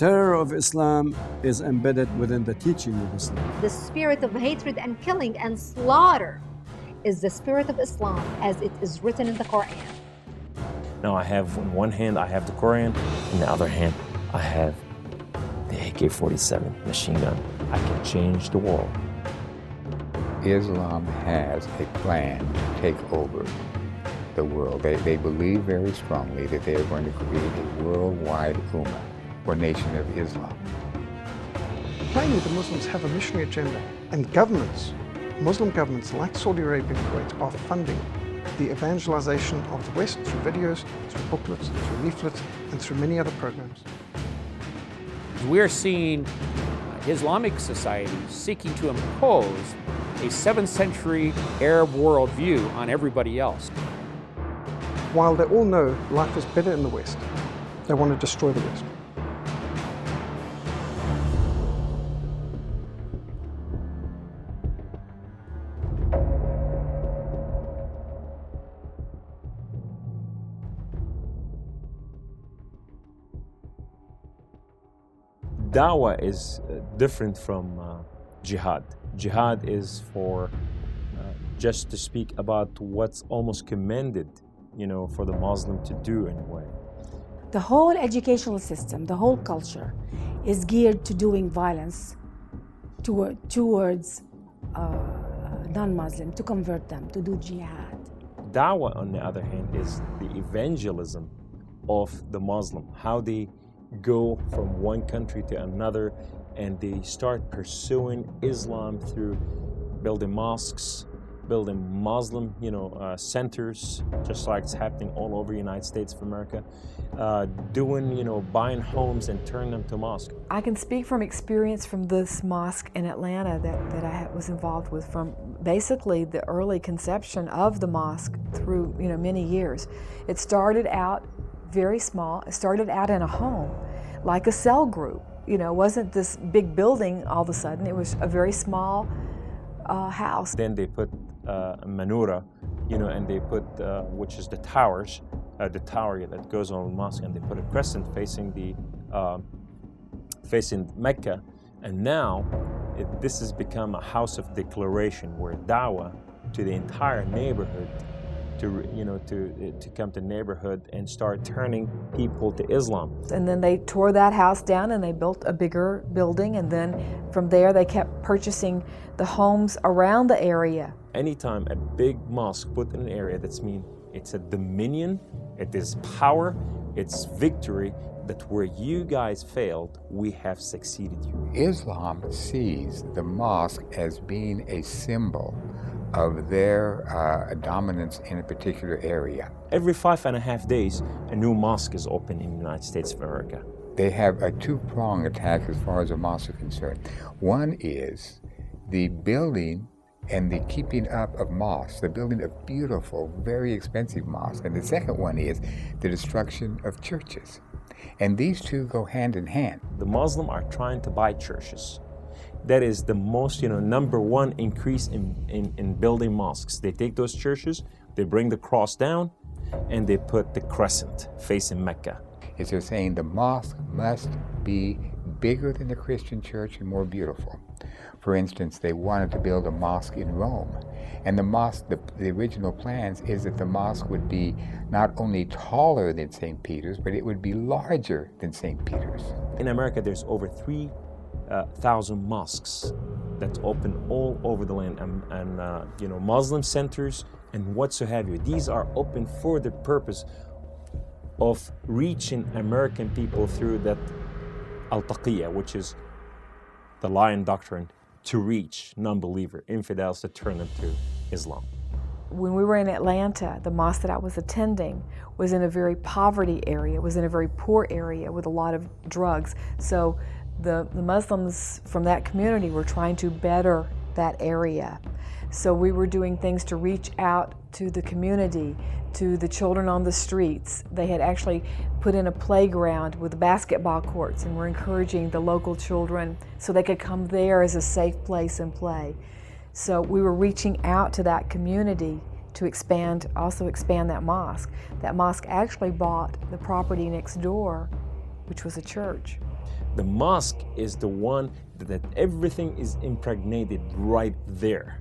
terror of Islam is embedded within the teaching of Islam. The spirit of hatred and killing and slaughter is the spirit of Islam as it is written in the Qur'an. Now I have, on one hand, I have the Qur'an, on the other hand, I have the AK-47 machine gun. I can change the world. Islam has a plan to take over the world. They believe very strongly that they are going to create a worldwide Ummah, or nation of Islam. Plainly, the Muslims have a missionary agenda, and governments, Muslim governments like Saudi Arabia and Kuwait, are funding the evangelization of the West through videos, through booklets, through leaflets, and through many other programs. We're seeing Islamic societies seeking to impose a 7th century Arab worldview on everybody else. While they all know life is better in the West, they want to destroy the West. Dawah is different from jihad. Jihad is for just to speak about what's almost commended, for the Muslim to do in a way. The whole educational system, the whole culture is geared to doing violence towards non-Muslim, to convert them, to do jihad. Dawah, on the other hand, is the evangelism of the Muslim, how they go from one country to another and they start pursuing Islam through building mosques, building Muslim, centers, just like it's happening all over the United States of America, buying homes and turning them to mosques. I can speak from experience from this mosque in Atlanta that I was involved with, from basically the early conception of the mosque through many years. It started out very small. It started out in a home, like a cell group. It wasn't this big building all of a sudden. It was a very small house. Then they put a menorah, and they put, which is the towers, the tower that goes on the mosque, and they put a crescent facing Mecca. And now this has become a house of declaration where dawah to the entire neighborhood, to come to the neighborhood and start turning people to Islam. And then they tore that house down and they built a bigger building, and then from there they kept purchasing the homes around the area. Anytime a big mosque put in an area, that's mean it's a dominion, it is power, it's victory, that where you guys failed, we have succeeded you. Islam sees the mosque as being a symbol of their dominance in a particular area. Every 5.5 days, a new mosque is open in the United States of America. They have a two-pronged attack as far as the mosque is concerned. One is the building and the keeping up of mosques, the building of beautiful, very expensive mosques. And the second one is the destruction of churches. And these two go hand in hand. The Muslims are trying to buy churches. That is the most, number one increase in building mosques. They take those churches, they bring the cross down, and they put the crescent facing Mecca. Is they're saying the mosque must be bigger than the Christian church and more beautiful. For instance, they wanted to build a mosque in Rome. And the mosque, the original plans is that the mosque would be not only taller than St. Peter's, but it would be larger than St. Peter's. In America, there's over 3,000 mosques that's open all over the land, and Muslim centers and whatsoever. These are open for the purpose of reaching American people through that al-taqiyya, which is the lion doctrine, to reach non-believer infidels to turn them to Islam. When we were in Atlanta, the mosque that I was attending was in a very poverty area, was in a very poor area with a lot of drugs. So the Muslims from that community were trying to better that area. So we were doing things to reach out to the community, to the children on the streets. They had actually put in a playground with basketball courts, and were encouraging the local children so they could come there as a safe place and play. So we were reaching out to that community to also expand that mosque. That mosque actually bought the property next door, which was a church. The mosque is the one that everything is impregnated right there.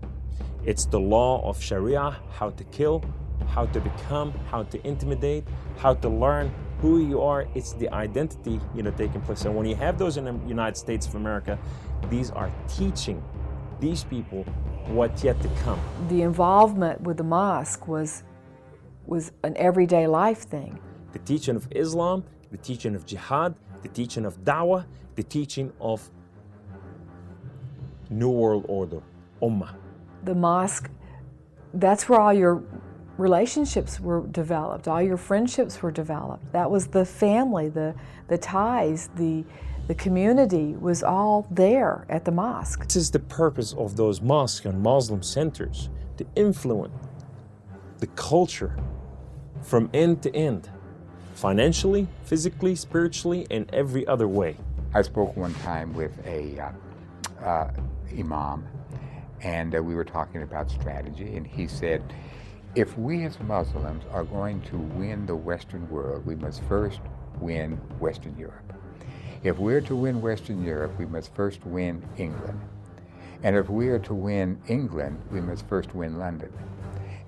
It's the law of Sharia, how to kill, how to become, how to intimidate, how to learn who you are. It's the identity, taking place. And when you have those in the United States of America, these are teaching these people what's yet to come. The involvement with the mosque was an everyday life thing. The teaching of Islam, the teaching of jihad, the teaching of da'wah, the teaching of New World Order, Ummah. The mosque, that's where all your relationships were developed, all your friendships were developed. That was the family, the ties, the community was all there at the mosque. This is the purpose of those mosques and Muslim centers, to influence the culture from end to end, financially, physically, spiritually, and every other way. I spoke one time with a imam, and we were talking about strategy, and he said, if we as Muslims are going to win the Western world, we must first win Western Europe. If we're to win Western Europe, we must first win England. And if we are to win England, we must first win London.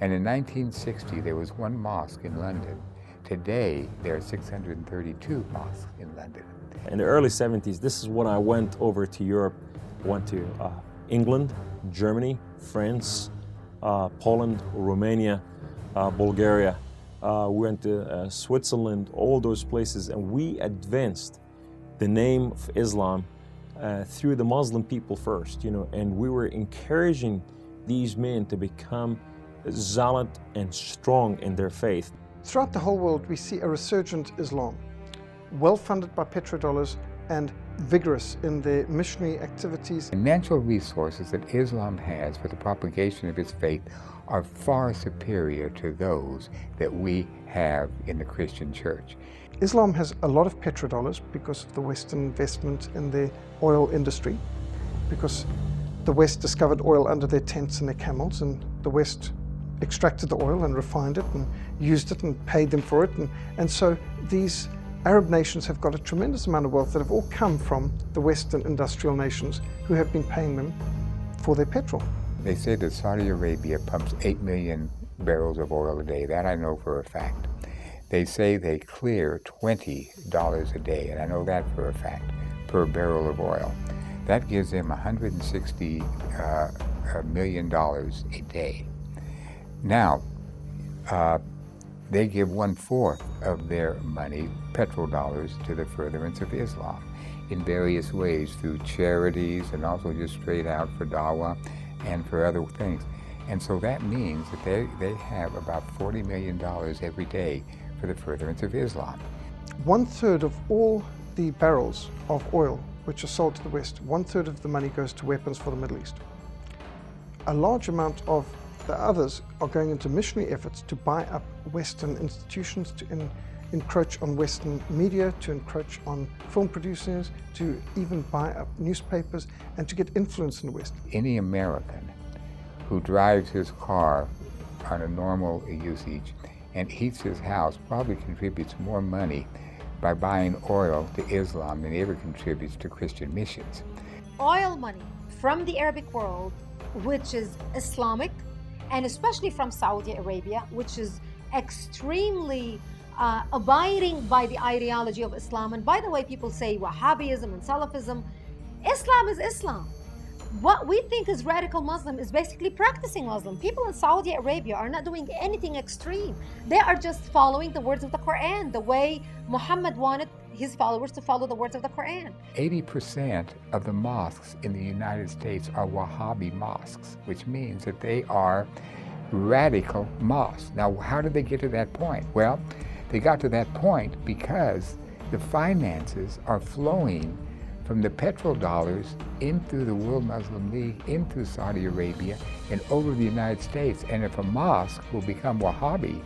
And in 1960, there was one mosque in London. Today, there are 632 mosques in London. In the early 70s, this is when I went over to Europe, went to England, Germany, France, Poland, Romania, Bulgaria. We went to Switzerland, all those places, and we advanced the name of Islam through the Muslim people first, and we were encouraging these men to become zealot and strong in their faith. Throughout the whole world, we see a resurgent Islam, well-funded by petrodollars and vigorous in their missionary activities. The financial resources that Islam has for the propagation of its faith are far superior to those that we have in the Christian church. Islam has a lot of petrodollars because of the Western investment in the oil industry, because the West discovered oil under their tents and their camels, and the West extracted the oil and refined it and used it and paid them for it. And so these Arab nations have got a tremendous amount of wealth that have all come from the Western industrial nations who have been paying them for their petrol. They say that Saudi Arabia pumps 8 million barrels of oil a day. That I know for a fact. They say they clear $20 a day, and I know that for a fact, per barrel of oil. That gives them $160 million a day. Now, they give 1/4 of their money, petrodollars, to the furtherance of Islam in various ways, through charities and also just straight out for dawah and for other things. And so that means that they have about $40 million every day for the furtherance of Islam. 1/3 of all the barrels of oil which are sold to the West, 1/3 of the money goes to weapons for the Middle East. A large amount of the others are going into missionary efforts to buy up Western institutions, to encroach on Western media, to encroach on film producers, to even buy up newspapers, and to get influence in the West. Any American who drives his car on a normal usage and heats his house probably contributes more money by buying oil to Islam than he ever contributes to Christian missions. Oil money from the Arabic world, which is Islamic, and especially from Saudi Arabia, which is extremely abiding by the ideology of Islam. And by the way, people say Wahhabism and Salafism. Islam is Islam. What we think is radical Muslim is basically practicing Muslim. People in Saudi Arabia are not doing anything extreme. They are just following the words of the Qur'an, the way Muhammad wanted his followers to follow the words of the Qur'an. 80% of the mosques in the United States are Wahhabi mosques, which means that they are radical mosques. Now, how did they get to that point? Well, they got to that point because the finances are flowing from the petrodollars into the World Muslim League, into Saudi Arabia, and over the United States. And if a mosque will become Wahhabi,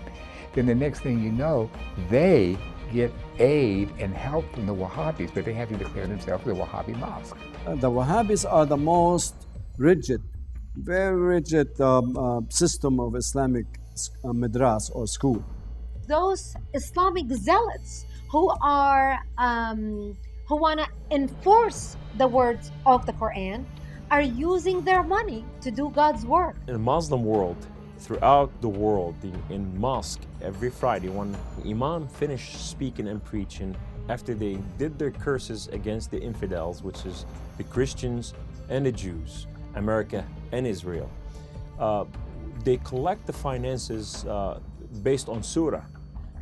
then the next thing you know, they get aid and help from the Wahhabis, but they have to declare themselves a Wahhabi mosque. The Wahhabis are the most rigid, very rigid system of Islamic madras or school. Those Islamic zealots who are who want to enforce the words of the Quran are using their money to do God's work. In the Muslim world, throughout the world, in mosque, every Friday, when Imam finished speaking and preaching, after they did their curses against the infidels, which is the Christians and the Jews, America and Israel, they collect the finances based on surah.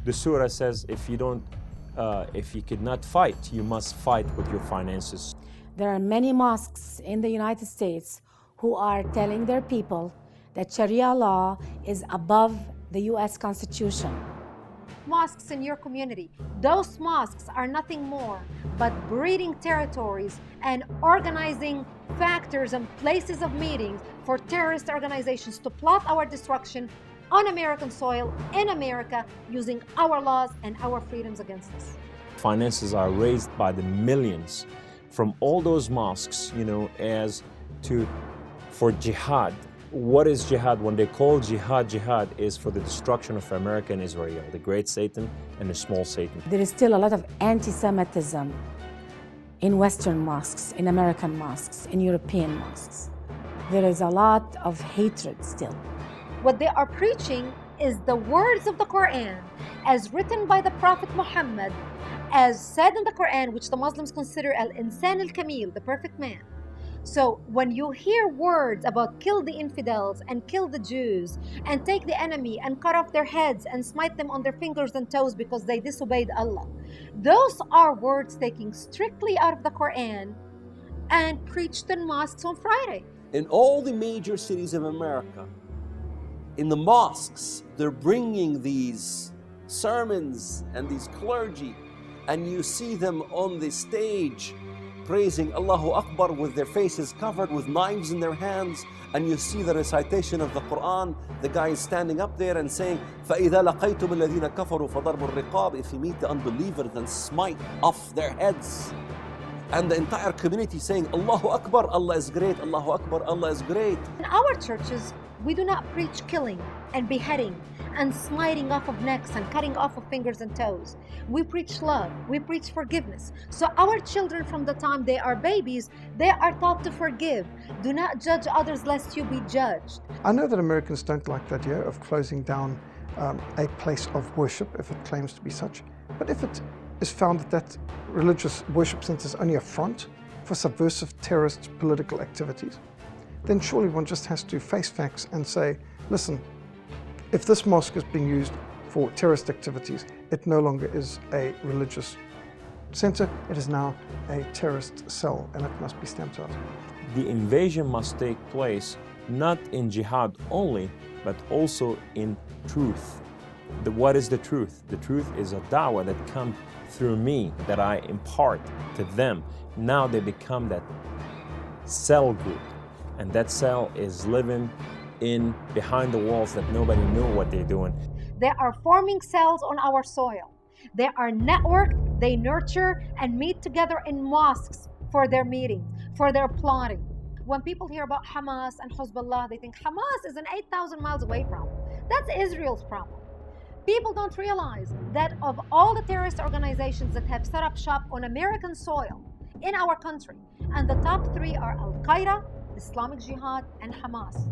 The surah says if you could not fight, you must fight with your finances. There are many mosques in the United States who are telling their people that Sharia law is above the US Constitution. Mosques in your community, those mosques are nothing more but breeding territories and organizing factors and places of meetings for terrorist organizations to plot our destruction on American soil, in America, using our laws and our freedoms against us. Finances are raised by the millions from all those mosques, for jihad. What is jihad? When they call jihad, jihad is for the destruction of America and Israel, the great Satan and the small Satan. There is still a lot of anti-Semitism in Western mosques, in American mosques, in European mosques. There is a lot of hatred still. What they are preaching is the words of the Quran as written by the Prophet Muhammad, as said in the Quran, which the Muslims consider al-insan al-kamil, the perfect man. So when you hear words about kill the infidels and kill the Jews and take the enemy and cut off their heads and smite them on their fingers and toes because they disobeyed Allah, those are words taken strictly out of the Quran and preached in mosques on Friday. In all the major cities of America, in the mosques, they're bringing these sermons and these clergy, and you see them on the stage praising Allahu Akbar with their faces covered with knives in their hands, and you see the recitation of the Quran. The guy is standing up there and saying, فَإِذَا لَقَيْتُمُ الَّذِينَ كَفَرُوا فَضَرْبُوا الرِّقَابِ. If you meet the unbelievers, then smite off their heads. And the entire community saying, Allahu Akbar, Allah is great, Allahu Akbar, Allah is great. In our churches, we do not preach killing and beheading and smiting off of necks and cutting off of fingers and toes. We preach love, we preach forgiveness. So our children, from the time they are babies, they are taught to forgive. Do not judge others lest you be judged. I know that Americans don't like the idea of closing down a place of worship if it claims to be such. But if it is found that religious worship center is only a front for subversive terrorist political activities, then surely one just has to face facts and say, listen, if this mosque is being used for terrorist activities, it no longer is a religious center, it is now a terrorist cell, and it must be stamped out. The invasion must take place not in jihad only, but also in truth. What is the truth? The truth is a da'wah that comes through me, that I impart to them. Now they become that cell group, and that cell is living in behind the walls that nobody knew what they're doing. They are forming cells on our soil. They are networked, they nurture and meet together in mosques for their meetings, for their plotting. When people hear about Hamas and Hezbollah, they think Hamas is an 8,000 miles away problem. That's Israel's problem. People don't realize that of all the terrorist organizations that have set up shop on American soil in our country, and the top three are Al-Qaeda, Islamic Jihad, and Hamas.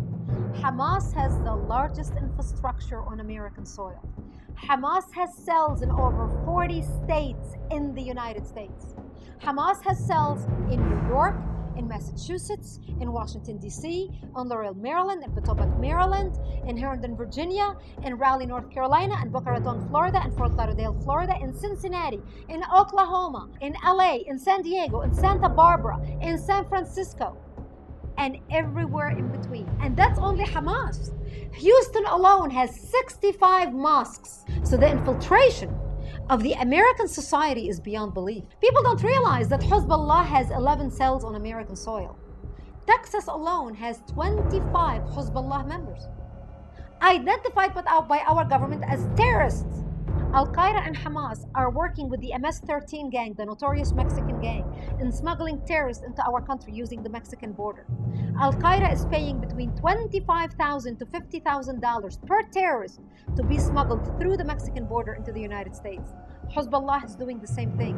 Hamas has the largest infrastructure on American soil. Hamas has cells in over 40 states in the United States. Hamas has cells in New York, in Massachusetts, in Washington, D.C., in Laurel, Maryland, in Potomac, Maryland, in Herndon, Virginia, in Raleigh, North Carolina, in Boca Raton, Florida, in Fort Lauderdale, Florida, in Cincinnati, in Oklahoma, in LA, in San Diego, in Santa Barbara, in San Francisco, and everywhere in between. And that's only Hamas. Houston alone has 65 mosques. So the infiltration of the American society is beyond belief. People don't realize that Hezbollah has 11 cells on American soil. Texas alone has 25 Hezbollah members, identified by our government as terrorists. Al-Qaeda and Hamas are working with the MS-13 gang, the notorious Mexican gang, in smuggling terrorists into our country using the Mexican border. Al-Qaeda is paying between $25,000 to $50,000 per terrorist to be smuggled through the Mexican border into the United States. Hezbollah is doing the same thing.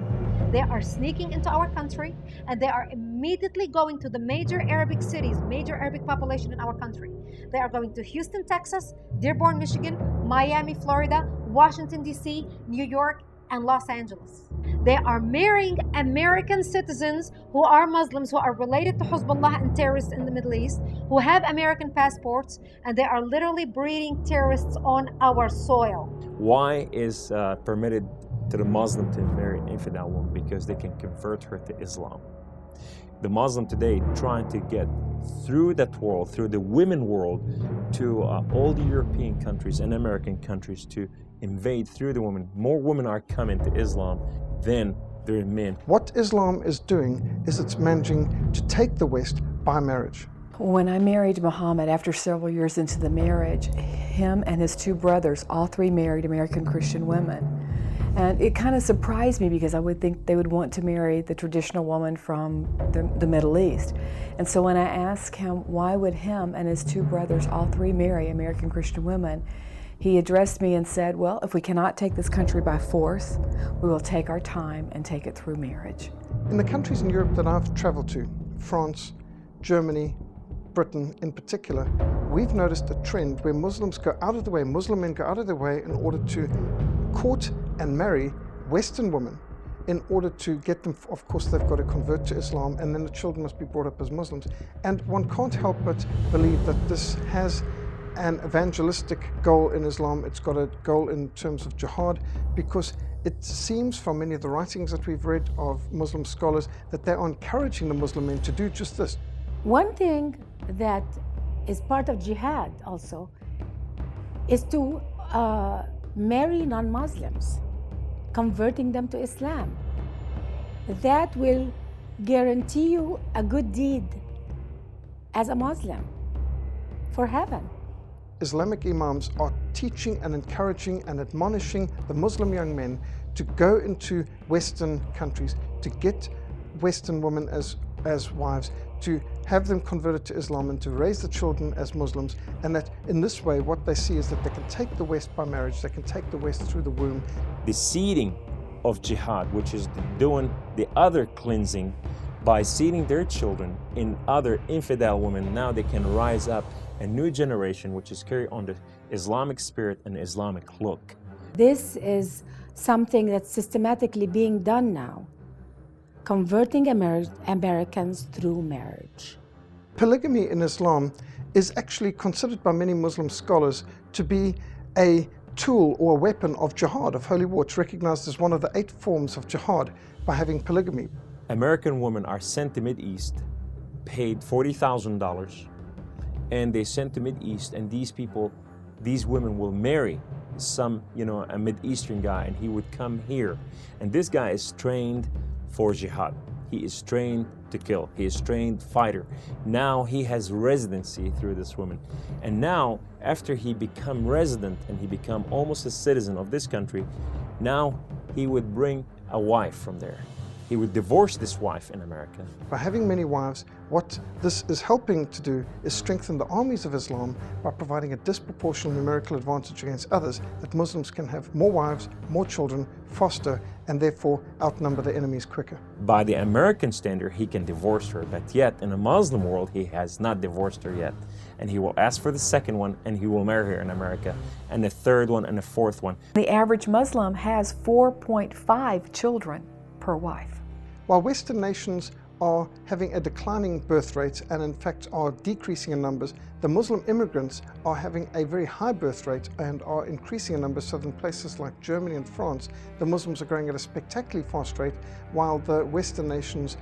They are sneaking into our country and they are immediately going to the major Arabic cities, major Arabic population in our country. They are going to Houston, Texas, Dearborn, Michigan, Miami, Florida, Washington, D.C., New York, and Los Angeles. They are marrying American citizens who are Muslims, who are related to Hezbollah and terrorists in the Middle East, who have American passports, and they are literally breeding terrorists on our soil. Why is permitted to the Muslim to marry an infidel woman? Because they can convert her to Islam. The Muslim today trying to get through that world, through the women world, to all the European countries and American countries to invade through the women. More women are coming to Islam than there are men. What Islam is doing is it's managing to take the West by marriage. When I married Muhammad, after several years into the marriage, him and his two brothers, all three married American Christian women. And it kind of surprised me because I would think they would want to marry the traditional woman from the Middle East. And so when I asked him why would him and his two brothers, all three, marry American Christian women, he addressed me and said, well, if we cannot take this country by force, we will take our time and take it through marriage. In the countries in Europe that I've traveled to, France, Germany, Britain in particular, we've noticed a trend where Muslims go out of the way, Muslim men go out of their way in order to court and marry Western women in order to get them, of course, they've got to convert to Islam, and then the children must be brought up as Muslims. And one can't help but believe that this has an evangelistic goal in Islam. It's got a goal in terms of jihad, because it seems from many of the writings that we've read of Muslim scholars that they are encouraging the Muslim men to do just this. One thing that is part of jihad also is to marry non-Muslims, converting them to Islam. That will guarantee you a good deed as a Muslim for heaven. Islamic imams are teaching and encouraging and admonishing the Muslim young men to go into Western countries, to get Western women as wives, to have them converted to Islam and to raise the children as Muslims, and that in this way what they see is that they can take the West by marriage, they can take the West through the womb. The seeding of jihad, which is doing the other cleansing by seeding their children in other infidel women, now they can rise up a new generation which is carry on the Islamic spirit and Islamic look. This is something that's systematically being done now, converting Americans through marriage. Polygamy in Islam is actually considered by many Muslim scholars to be a tool or a weapon of jihad, of holy war. It's recognized as one of the 8 forms of jihad by having polygamy. American women are sent to Mideast, paid $40,000, and they sent to Mideast, and these women will marry some, a Mideastern guy, and he would come here. And this guy is trained for jihad. He is trained to kill. He is trained fighter. Now he has residency through this woman. And now, after he become resident and he become almost a citizen of this country, now he would bring a wife from there. He would divorce this wife in America. By having many wives, what this is helping to do is strengthen the armies of Islam by providing a disproportionate numerical advantage against others, that Muslims can have more wives, more children, faster, and therefore outnumber their enemies quicker. By the American standard, he can divorce her, but yet in a Muslim world, he has not divorced her yet. And he will ask for the second one, and he will marry her in America, and the third one, and the fourth one. The average Muslim has 4.5 children per wife. While Western nations are having a declining birth rate and in fact are decreasing in numbers, the Muslim immigrants are having a very high birth rate and are increasing in numbers. So in places like Germany and France, the Muslims are growing at a spectacularly fast rate, while the Western nations'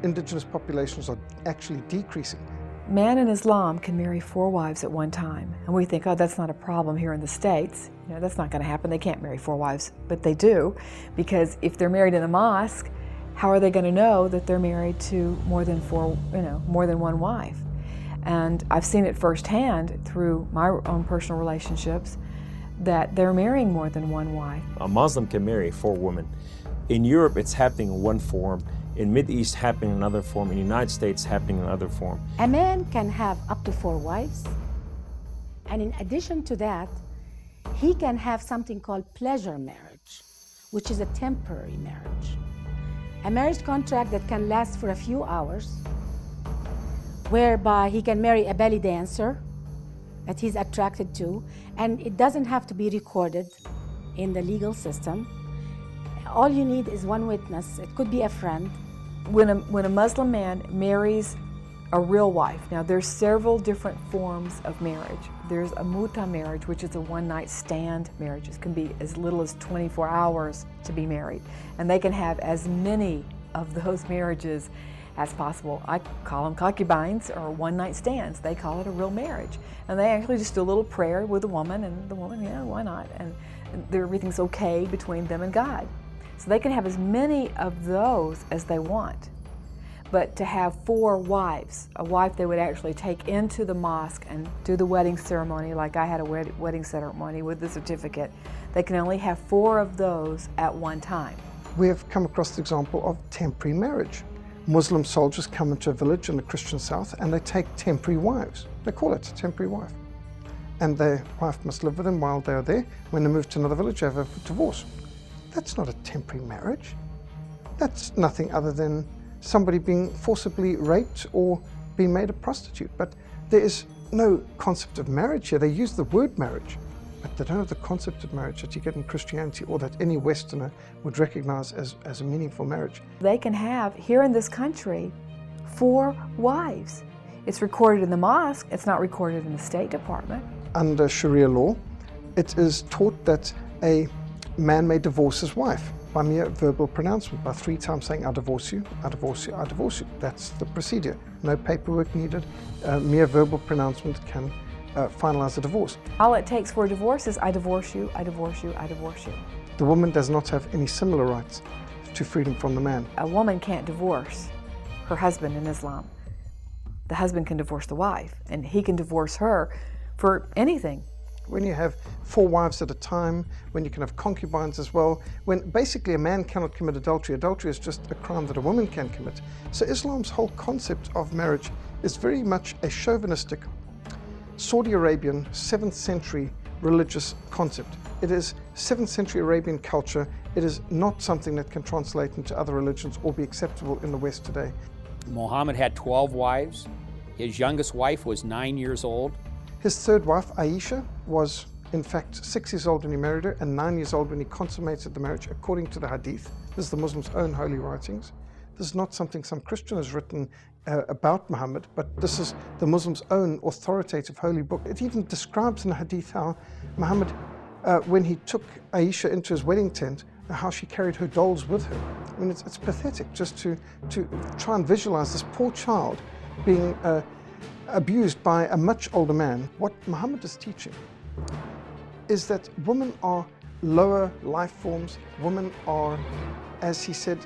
indigenous populations are actually decreasing. Man in Islam can marry 4 wives at one time, and we think, oh, that's not a problem here in the States. That's not going to happen. They can't marry 4 wives, but they do, because if they're married in a mosque, how are they going to know that they're married to more than one wife? And I've seen it firsthand through my own personal relationships that they're marrying more than one wife. A Muslim can marry 4 women. In Europe, it's happening in one form. In Mideast, happening in another form. In the United States, happening in another form. A man can have up to 4 wives, and in addition to that, he can have something called pleasure marriage, which is a temporary marriage. A marriage contract that can last for a few hours, whereby he can marry a belly dancer that he's attracted to, and it doesn't have to be recorded in the legal system. All you need is one witness. It could be a friend. When a Muslim man marries a real wife, now there's several different forms of marriage. There's a muta marriage, which is a one-night stand marriage. It can be as little as 24 hours to be married. And they can have as many of those marriages as possible. I call them concubines or one-night stands. They call it a real marriage. And they actually just do a little prayer with the woman, and the woman, yeah, why not? And everything's okay between them and God. So they can have as many of those as they want. But to have 4 wives, a wife they would actually take into the mosque and do the wedding ceremony, like I had a wedding ceremony with the certificate, they can only have 4 of those at one time. We have come across the example of temporary marriage. Muslim soldiers come into a village in the Christian south and they take temporary wives. They call it a temporary wife. And their wife must live with them while they are there. When they move to another village, they have a divorce. That's not a temporary marriage. That's nothing other than somebody being forcibly raped or being made a prostitute. But there is no concept of marriage here. They use the word marriage, but they don't have the concept of marriage that you get in Christianity or that any Westerner would recognize as a meaningful marriage. They can have, here in this country, 4 wives. It's recorded in the mosque, it's not recorded in the State Department. Under Sharia law, it is taught that a man may divorce his wife by mere verbal pronouncement, by 3 times saying, I divorce you, I divorce you, I divorce you. That's the procedure. No paperwork needed. Mere verbal pronouncement can finalize the divorce. All it takes for a divorce is, I divorce you, I divorce you, I divorce you. The woman does not have any similar rights to freedom from the man. A woman can't divorce her husband in Islam. The husband can divorce the wife, and he can divorce her for anything. When you have 4 wives at a time, when you can have concubines as well, when basically a man cannot commit adultery. Adultery is just a crime that a woman can commit. So Islam's whole concept of marriage is very much a chauvinistic, Saudi Arabian, 7th century religious concept. It is 7th century Arabian culture. It is not something that can translate into other religions or be acceptable in the West today. Muhammad had 12 wives. His youngest wife was 9 years old. His 3rd wife, Aisha, was in fact 6 years old when he married her and 9 years old when he consummated the marriage, according to the Hadith. This is the Muslims' own holy writings. This is not something some Christian has written about Muhammad, but this is the Muslims' own authoritative holy book. It even describes in the Hadith how Muhammad, when he took Aisha into his wedding tent, how she carried her dolls with her. I mean, it's pathetic just to try and visualize this poor child being abused by a much older man. What Muhammad is teaching is that women are lower life forms. Women are, as he said,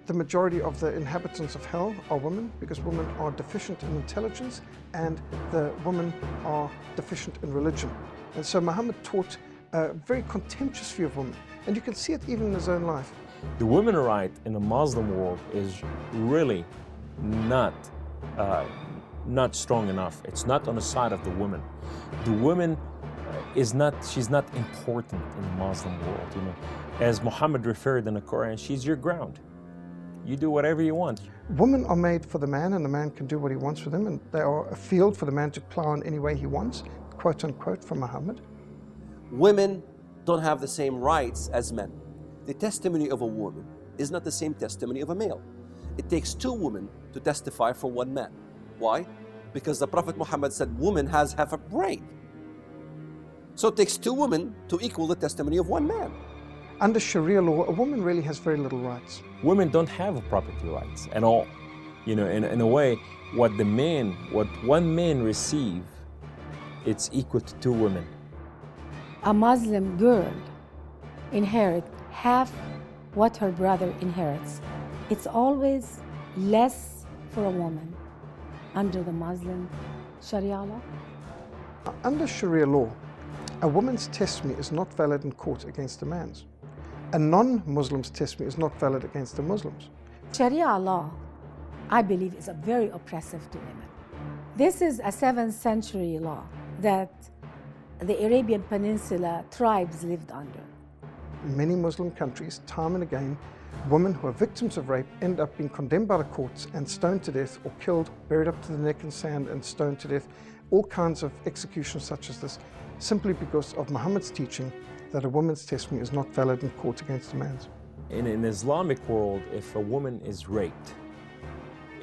the majority of the inhabitants of hell are women, because women are deficient in intelligence and the women are deficient in religion. And so Muhammad taught a very contemptuous view of women, and you can see it even in his own life. The women's right in the Muslim world is really not strong enough. It's not on the side of the woman. The woman she's not important in the Muslim world. You know, as Muhammad referred in the Qur'an, she's your ground. You do whatever you want. Women are made for the man, and the man can do what he wants with them, and they are a field for the man to plow in any way he wants, quote unquote, from Muhammad. Women don't have the same rights as men. The testimony of a woman is not the same testimony of a male. It takes 2 women to testify for 1 man. Why? Because the Prophet Muhammad said woman has half a brain. So it takes 2 women to equal the testimony of 1 man. Under Sharia law, a woman really has very little rights. Women don't have property rights at all. You know, in a way, what 1 man receive, it's equal to 2 women. A Muslim girl inherits half what her brother inherits. It's always less for a woman under the Muslim Sharia law. Under Sharia law, a woman's testimony is not valid in court against a man's. A non-Muslim's testimony is not valid against the Muslims. Sharia law, I believe, is very oppressive to women. This is a 7th century law that the Arabian Peninsula tribes lived under. in many Muslim countries, time and again, women who are victims of rape end up being condemned by the courts and stoned to death, or killed, buried up to the neck in sand and stoned to death. All kinds of executions such as this, simply because of Muhammad's teaching that a woman's testimony is not valid in court against a man's. In an Islamic world, if a woman is raped,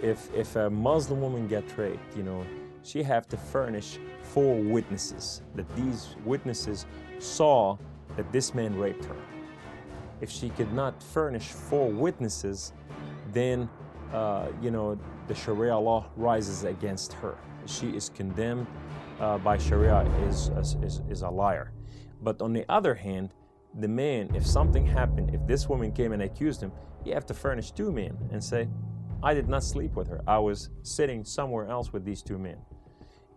if a Muslim woman gets raped, she have to furnish 4 witnesses, that these witnesses saw that this man raped her. If she could not furnish 4 witnesses, then the Sharia law rises against her. She is condemned by Sharia is a liar. But on the other hand, the man, if something happened, if this woman came and accused him, you have to furnish 2 men and say, I did not sleep with her. I was sitting somewhere else with these 2 men.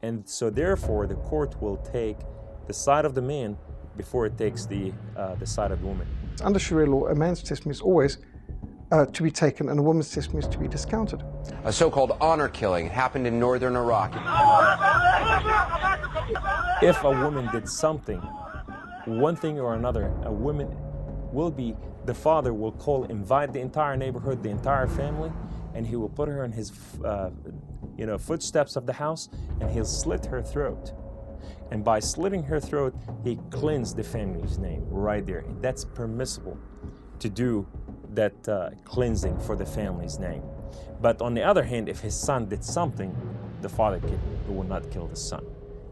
And so therefore, the court will take the side of the man before it takes the side of the woman. Under Sharia law, a man's testimony is always to be taken and a woman's testimony is to be discounted. A so-called honor killing happened in northern Iraq. If a woman did something, one thing or another, a woman will be, the father will invite the entire neighborhood, the entire family, and he will put her in his footsteps of the house, and he'll slit her throat. And by slitting her throat, he cleansed the family's name right there. That's permissible to do that cleansing for the family's name. But on the other hand, if his son did something, the father will not kill the son.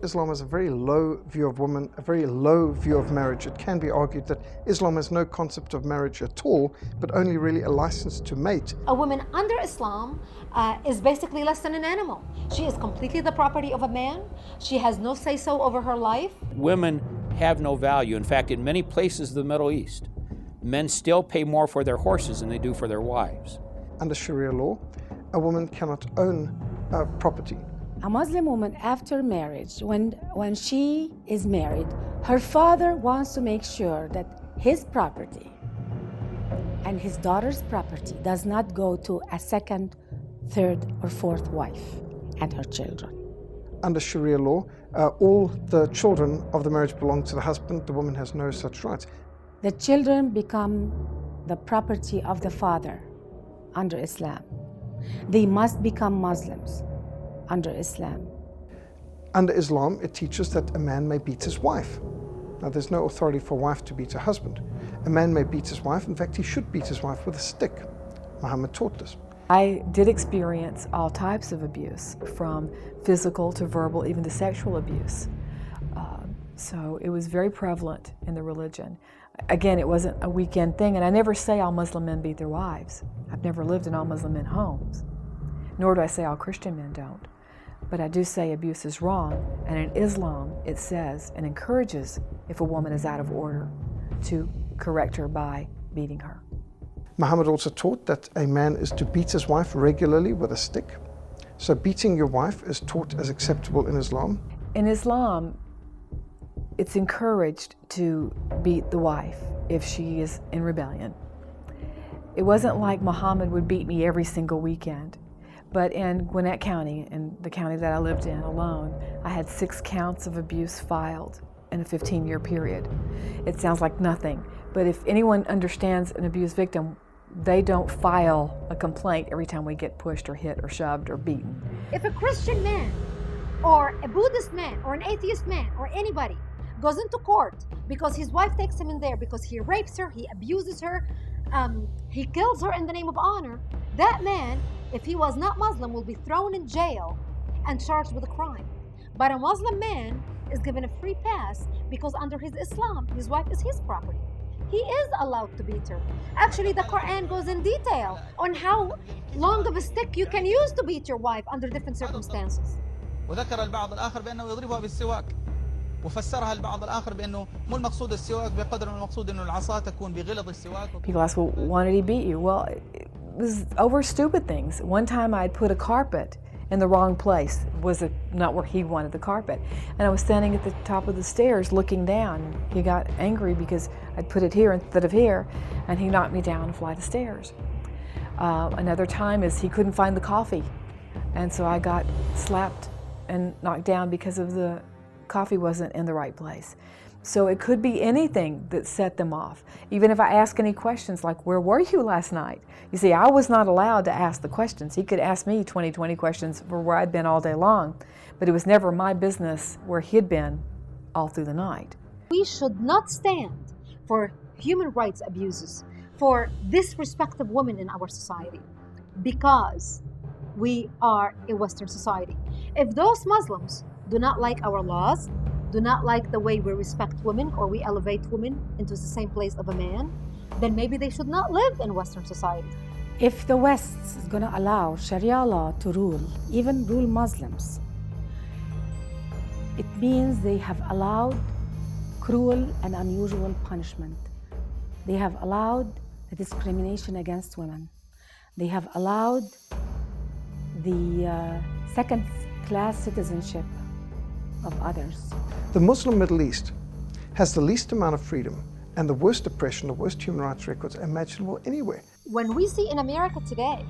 Islam has a very low view of women, a very low view of marriage. It can be argued that Islam has no concept of marriage at all, but only really a license to mate. A woman under Islam is basically less than an animal. She is completely the property of a man. She has no say-so over her life. Women have no value. In fact, in many places of the Middle East, men still pay more for their horses than they do for their wives. Under Sharia law, a woman cannot own property. A Muslim woman after marriage, when she is married, her father wants to make sure that his property and his daughter's property does not go to a second, third, or fourth wife and her children. Under Sharia law, all the children of the marriage belong to the husband. The woman has no such rights. The children become the property of the father under Islam. They must become Muslims under Islam. Under Islam, it teaches that a man may beat his wife. Now, there's no authority for a wife to beat her husband. A man may beat his wife. In fact, he should beat his wife with a stick. Muhammad taught this. I did experience all types of abuse, from physical to verbal, even to sexual abuse. So it was very prevalent in the religion. Again, it wasn't a weekend thing, and I never say all Muslim men beat their wives. I've never lived in all Muslim men homes, nor do I say all Christian men don't. But I do say abuse is wrong, and in Islam it says and encourages, if a woman is out of order, to correct her by beating her. Muhammad also taught that a man is to beat his wife regularly with a stick. So beating your wife is taught as acceptable in Islam. In Islam, it's encouraged to beat the wife if she is in rebellion. It wasn't like Muhammad would beat me every single weekend. But in Gwinnett County, in the county that I lived in alone, I had 6 counts of abuse filed in a 15-year period. It sounds like nothing, but if anyone understands an abuse victim, they don't file a complaint every time we get pushed or hit or shoved or beaten. If a Christian man or a Buddhist man or an atheist man or anybody goes into court because his wife takes him in there because he rapes her, he abuses her, he kills her in the name of honor, that man, if he was not Muslim, will be thrown in jail and charged with a crime. But a Muslim man is given a free pass because under his Islam, his wife is his property. He is allowed to beat her. Actually, the Qur'an goes in detail on how long of a stick you can use to beat your wife under different circumstances. وذكر البعض الآخر بأنه يضربها بالسواك وفسرها البعض الآخر بأنه مو المقصود السواك بقدر ما المقصود إنه العصا تكون بغلظ السواك. People ask, well, why did he beat you? Well, it was over stupid things. One time I'd put a carpet in the wrong place. Was it not where he wanted the carpet? And I was standing at the top of the stairs looking down. He got angry because I'd put it here instead of here, and he knocked me down a flight of stairs. Another time is he couldn't find the coffee, and so I got slapped and knocked down because of the coffee wasn't in the right place. So it could be anything that set them off. Even if I ask any questions like, where were you last night? You see, I was not allowed to ask the questions. He could ask me 20 questions for where I'd been all day long, but it was never my business where he'd been all through the night. We should not stand for human rights abuses, for disrespect of women in our society, because we are a Western society. If those Muslims do not like our laws, do not like the way we respect women or we elevate women into the same place of a man, then maybe they should not live in Western society. If the West is going to allow Sharia law to rule, even rule Muslims, it means they have allowed cruel and unusual punishment. They have allowed the discrimination against women. They have allowed the second-class citizenship of others. The Muslim Middle East has the least amount of freedom and the worst oppression, the worst human rights records imaginable anywhere. When we see in America today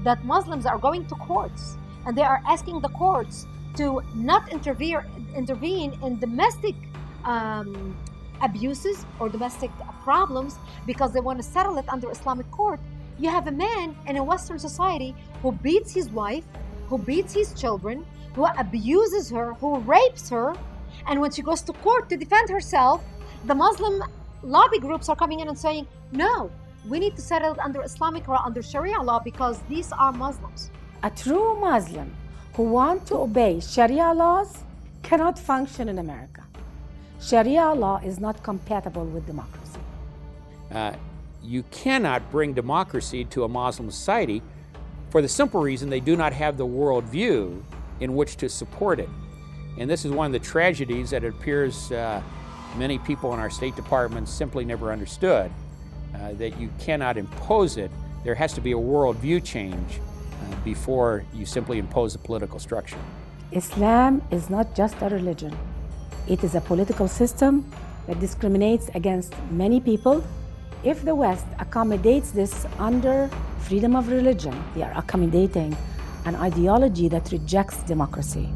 that Muslims are going to courts and they are asking the courts to not intervene in domestic abuses or domestic problems because they want to settle it under Islamic court, you have a man in a Western society who beats his wife, who beats his children, who abuses her, who rapes her, and when she goes to court to defend herself, the Muslim lobby groups are coming in and saying, no, we need to settle it under Islamic law, under Sharia law, because these are Muslims. A true Muslim who wants to obey Sharia laws cannot function in America. Sharia law is not compatible with democracy. You cannot bring democracy to a Muslim society for the simple reason they do not have the worldview in which to support it. And this is one of the tragedies that it appears many people in our State Department simply never understood, that you cannot impose it. There has to be a worldview change before you simply impose a political structure. Islam is not just a religion. It is a political system that discriminates against many people. If the West accommodates this under freedom of religion, they are accommodating an ideology that rejects democracy.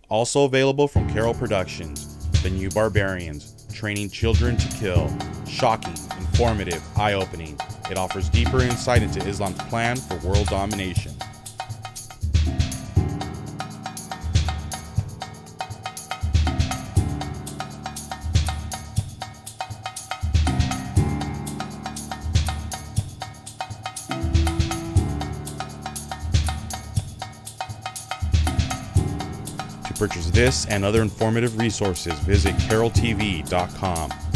Also available from Carroll Productions, The New Barbarians, Training Children to Kill. Shocking, informative, eye-opening. It offers deeper insight into Islam's plan for world domination. To purchase this and other informative resources, visit caroltv.com.